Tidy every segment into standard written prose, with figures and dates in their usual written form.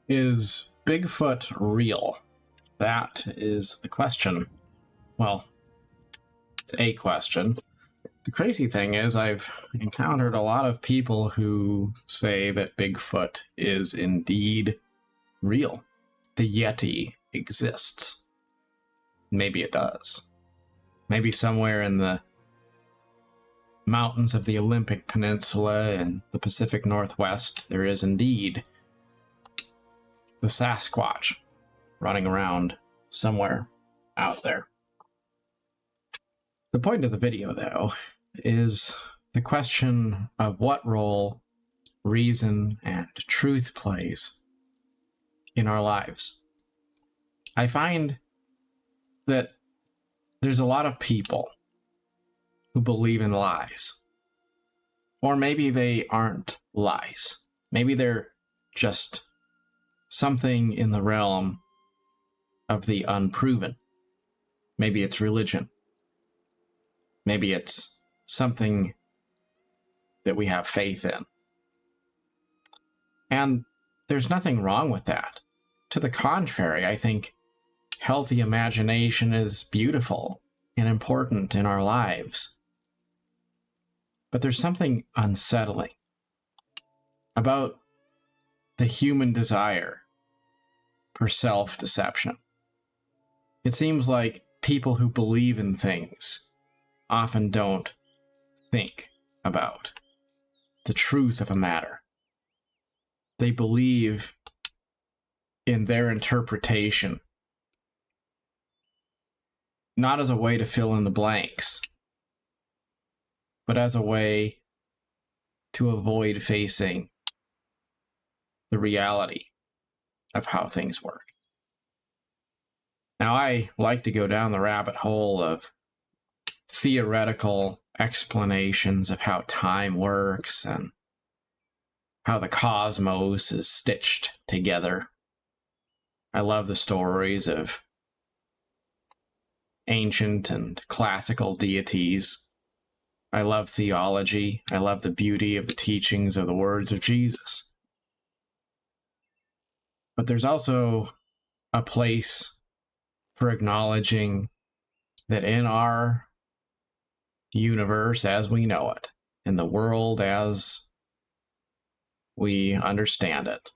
Is Bigfoot real? That is the question. Well, it's a question. The crazy thing is I've encountered a lot of people who say that Bigfoot is indeed real. The Yeti exists. Maybe it does. Maybe somewhere in the mountains of the Olympic Peninsula and the Pacific Northwest, there is indeed the Sasquatch running around somewhere out there. The point of the video, though, is the question of what role reason and truth plays in our lives. I find that there's a lot of people who believe in lies. Or maybe they aren't lies. Maybe they're just something in the realm of the unproven. Maybe it's religion. Maybe it's something that we have faith in. And there's nothing wrong with that. To the contrary, I think healthy imagination is beautiful and important in our lives. But there's something unsettling about the human desire for self-deception. It seems like people who believe in things often don't think about the truth of a matter. They believe in their interpretation, not as a way to fill in the blanks, but as a way to avoid facing the reality of how things work. Now, I like to go down the rabbit hole of theoretical explanations of how time works and how the cosmos is stitched together. I love the stories of ancient and classical deities. I love theology. I love the beauty of the teachings of the words of Jesus. But there's also a place for acknowledging that in our universe as we know it, in the world as we understand it,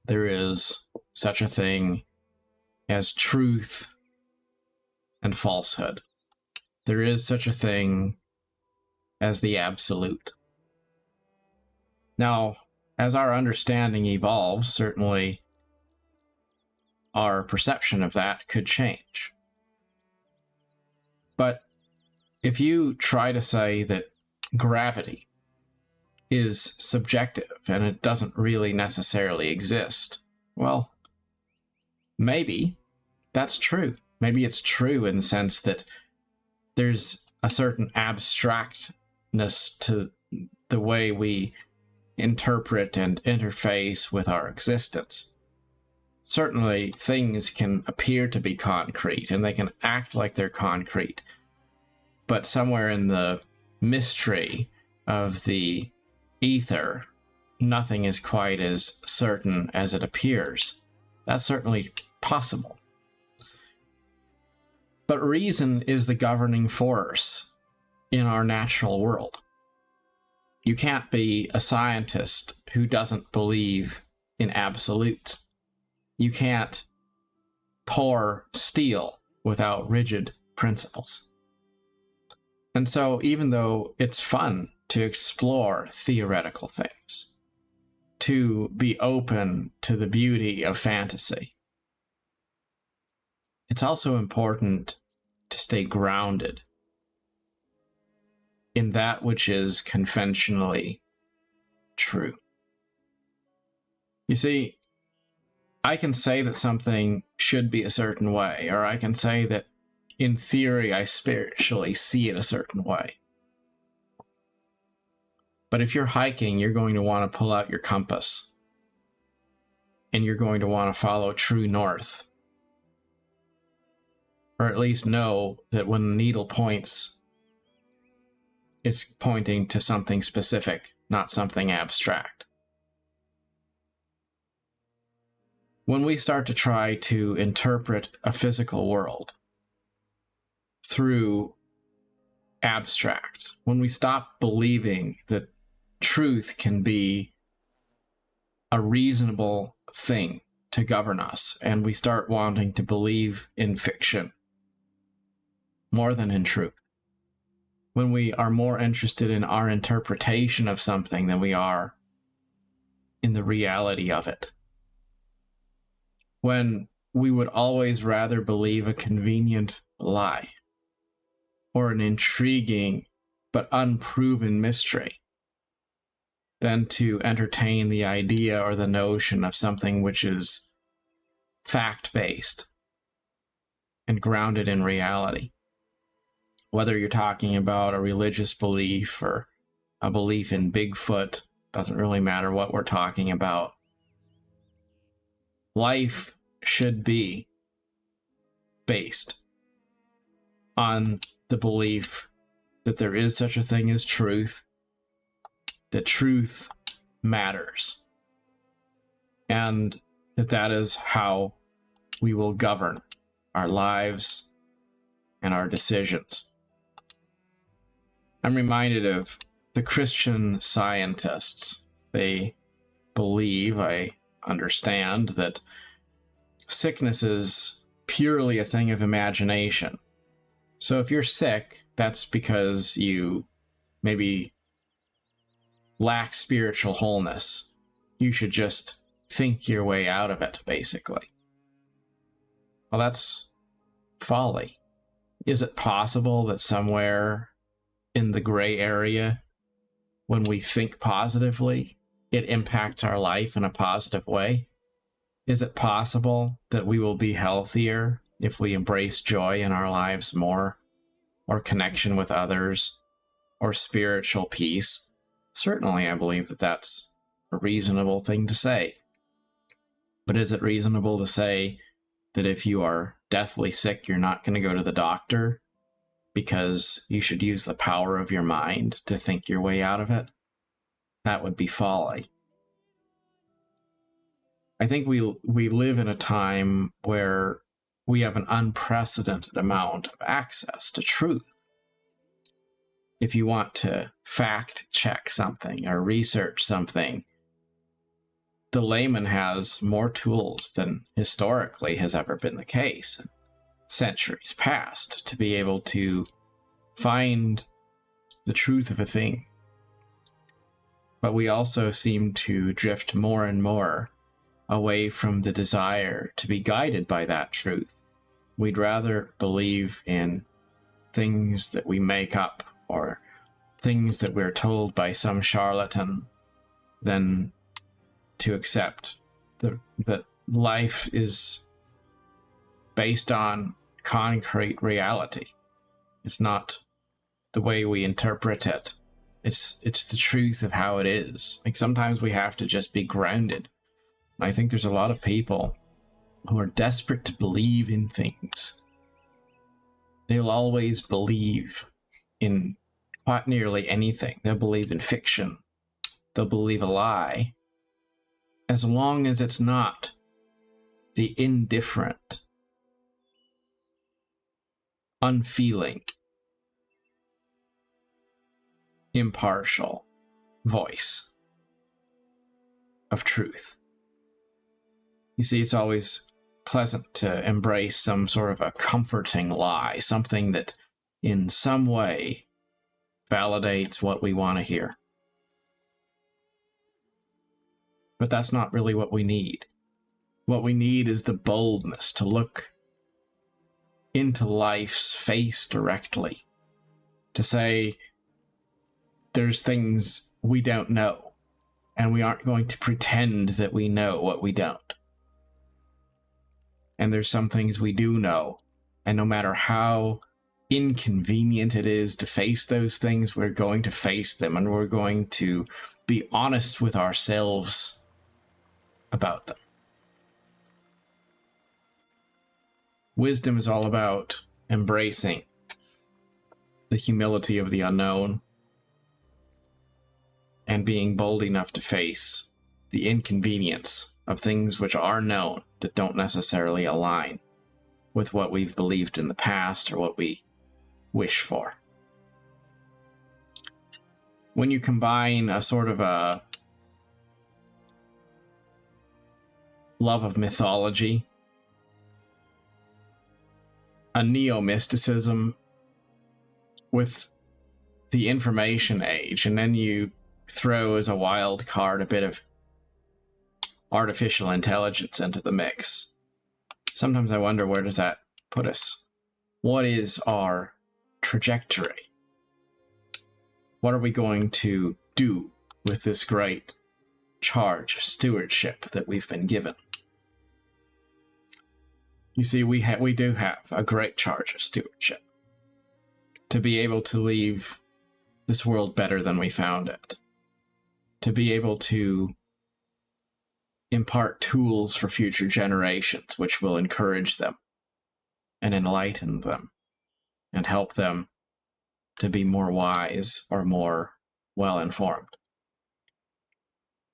there is such a thing as truth and falsehood. There is such a thing as the absolute. Now, as our understanding evolves, certainly our perception of that could change. But if you try to say that gravity is subjective and it doesn't really necessarily exist, well, maybe that's true. Maybe it's true in the sense that there's a certain abstractness to the way we interpret and interface with our existence. Certainly, things can appear to be concrete and they can act like they're concrete, but somewhere in the mystery of the ether, nothing is quite as certain as it appears. That's certainly possible. But reason is the governing force in our natural world. You can't be a scientist who doesn't believe in absolutes. You can't pour steel without rigid principles. And so even though it's fun to explore theoretical things, to be open to the beauty of fantasy, it's also important to stay grounded in that which is conventionally true. You see, I can say that something should be a certain way, or I can say that in theory I spiritually see it a certain way. But if you're hiking, you're going to want to pull out your compass, and you're going to want to follow true north. Or at least know that when the needle points, it's pointing to something specific, not something abstract. When we start to try to interpret a physical world through abstracts, when we stop believing that truth can be a reasonable thing to govern us, and we start wanting to believe in fiction more than in truth, when we are more interested in our interpretation of something than we are in the reality of it, when we would always rather believe a convenient lie or an intriguing but unproven mystery than to entertain the idea or the notion of something which is fact-based and grounded in reality. Whether you're talking about a religious belief or a belief in Bigfoot, doesn't really matter what we're talking about. Life should be based on the belief that there is such a thing as truth, that truth matters, and that is how we will govern our lives and our decisions. I'm reminded of the Christian Scientists. They believe, I understand, that sickness is purely a thing of imagination. So if you're sick, that's because you maybe lack spiritual wholeness. You should just think your way out of it, basically. Well, that's folly. Is it possible that somewhere in the gray area, when we think positively, it impacts our life in a positive way? Is it possible that we will be healthier if we embrace joy in our lives more, or connection with others, or spiritual peace? Certainly, I believe that that's a reasonable thing to say. But is it reasonable to say that if you are deathly sick, you're not going to go to the doctor because you should use the power of your mind to think your way out of it? That would be folly. I think we live in a time where we have an unprecedented amount of access to truth. If you want to fact check something or research something, the layman has more tools than historically has ever been the case in centuries past to be able to find the truth of a thing. But we also seem to drift more and more away from the desire to be guided by that truth. We'd rather believe in things that we make up or things that we're told by some charlatan than to accept that life is based on concrete reality. It's not the way we interpret it. It's the truth of how it is. Like, sometimes we have to just be grounded. I think there's a lot of people who are desperate to believe in things. They'll always believe in quite nearly anything. They'll believe in fiction. They'll believe a lie, as long as it's not the indifferent, unfeeling, impartial voice of truth. You see, it's always pleasant to embrace some sort of a comforting lie, something that in some way validates what we want to hear. But that's not really what we need. What we need is the boldness to look into life's face directly, to say there's things we don't know, and we aren't going to pretend that we know what we don't. And there's some things we do know, and no matter how inconvenient it is to face those things, we're going to face them, and we're going to be honest with ourselves about them. Wisdom is all about embracing the humility of the unknown and being bold enough to face the inconvenience of things which are known that don't necessarily align with what we've believed in the past or what we wish for. When you combine a sort of a love of mythology, a neo-mysticism with the information age, and then you throw as a wild card a bit of artificial intelligence into the mix, sometimes I wonder, where does that put us? What is our trajectory? What are we going to do with this great charge, stewardship that we've been given? You see, we do have a great charge of stewardship, to be able to leave this world better than we found it, to be able to impart tools for future generations which will encourage them and enlighten them and help them to be more wise or more well-informed.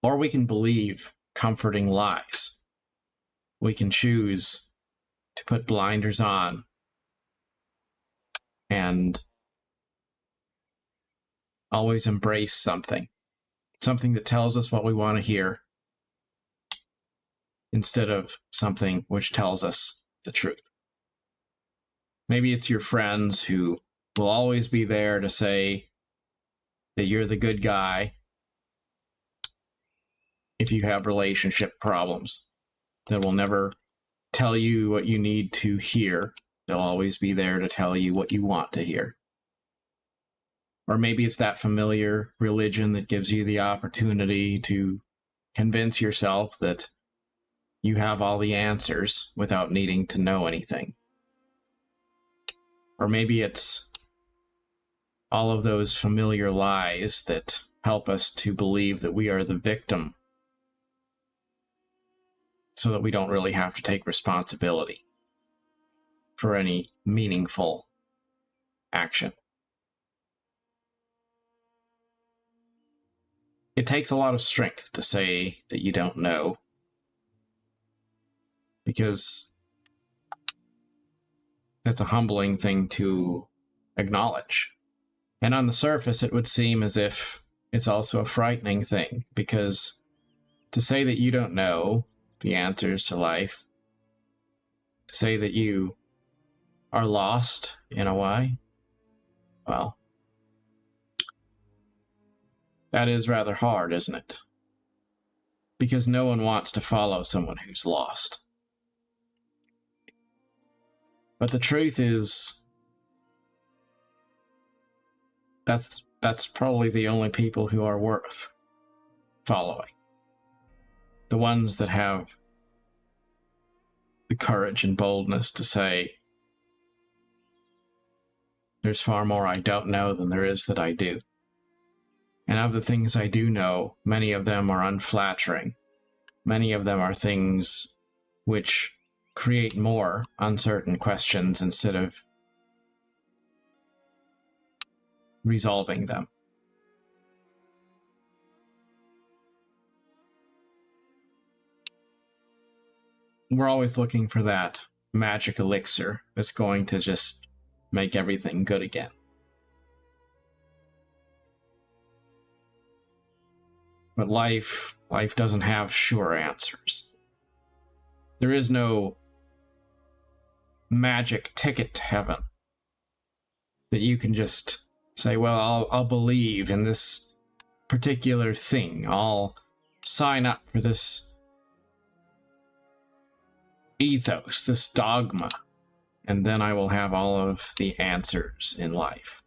Or we can believe comforting lies. We can choose to put blinders on and always embrace something that tells us what we want to hear, instead of something which tells us the truth. Maybe it's your friends who will always be there to say that you're the good guy if you have relationship problems, that will never tell you what you need to hear. They'll always be there to tell you what you want to hear. Or maybe it's that familiar religion that gives you the opportunity to convince yourself that you have all the answers without needing to know anything. Or maybe it's all of those familiar lies that help us to believe that we are the victim, so that we don't really have to take responsibility for any meaningful action. It takes a lot of strength to say that you don't know, because that's a humbling thing to acknowledge. And on the surface, it would seem as if it's also a frightening thing, because to say that you don't know the answers to life, to say that you are lost in a way, well, that is rather hard, isn't it? Because no one wants to follow someone who's lost. But the truth is, that's probably the only people who are worth following. The ones that have the courage and boldness to say, there's far more I don't know than there is that I do. And of the things I do know, many of them are unflattering. Many of them are things which create more uncertain questions instead of resolving them. We're always looking for that magic elixir that's going to just make everything good again. But life doesn't have sure answers. There is no magic ticket to heaven that you can just say, well, I'll believe in this particular thing. I'll sign up for this ethos, this dogma, and then I will have all of the answers in life.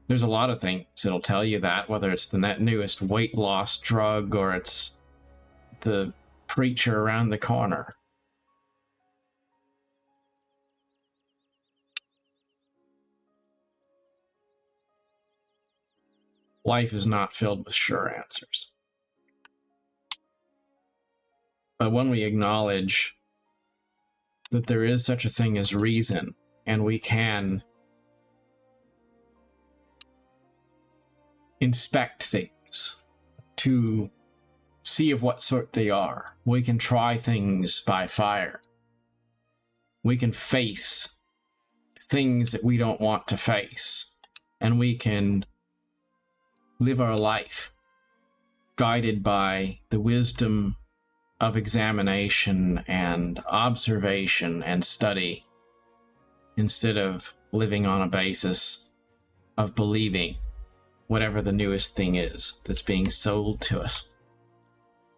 There's a lot of things that'll tell you that, whether it's the newest weight loss drug or it's the preacher around the corner. Life is not filled with sure answers. But when we acknowledge that there is such a thing as reason, and we can inspect things to see of what sort they are. We can try things by fire. We can face things that we don't want to face. And we can live our life guided by the wisdom of examination and observation and study, instead of living on a basis of believing whatever the newest thing is that's being sold to us.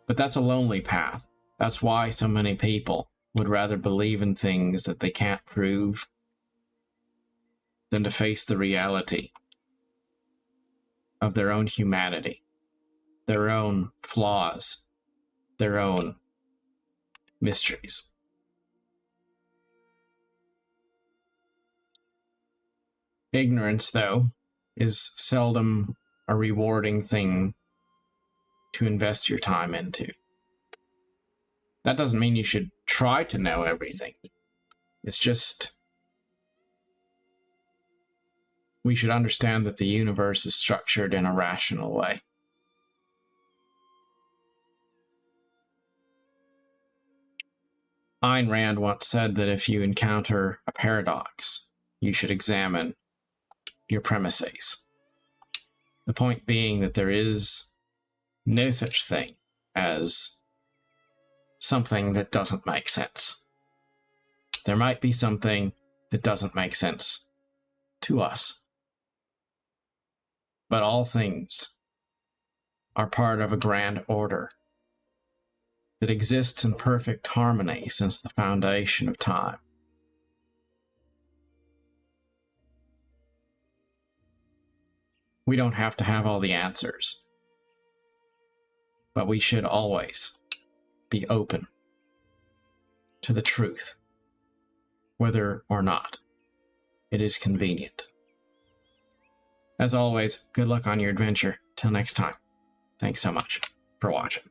But that's a lonely path. That's why so many people would rather believe in things that they can't prove than to face the reality of their own humanity, their own flaws, their own mysteries. Ignorance, though, is seldom a rewarding thing to invest your time into. That doesn't mean you should try to know everything. It's just we should understand that the universe is structured in a rational way. Ayn Rand once said that if you encounter a paradox, you should examine your premises. The point being that there is no such thing as something that doesn't make sense. There might be something that doesn't make sense to us, but all things are part of a grand order that exists in perfect harmony since the foundation of time. We don't have to have all the answers, but we should always be open to the truth, whether or not it is convenient. As always, good luck on your adventure. Till next time, thanks so much for watching.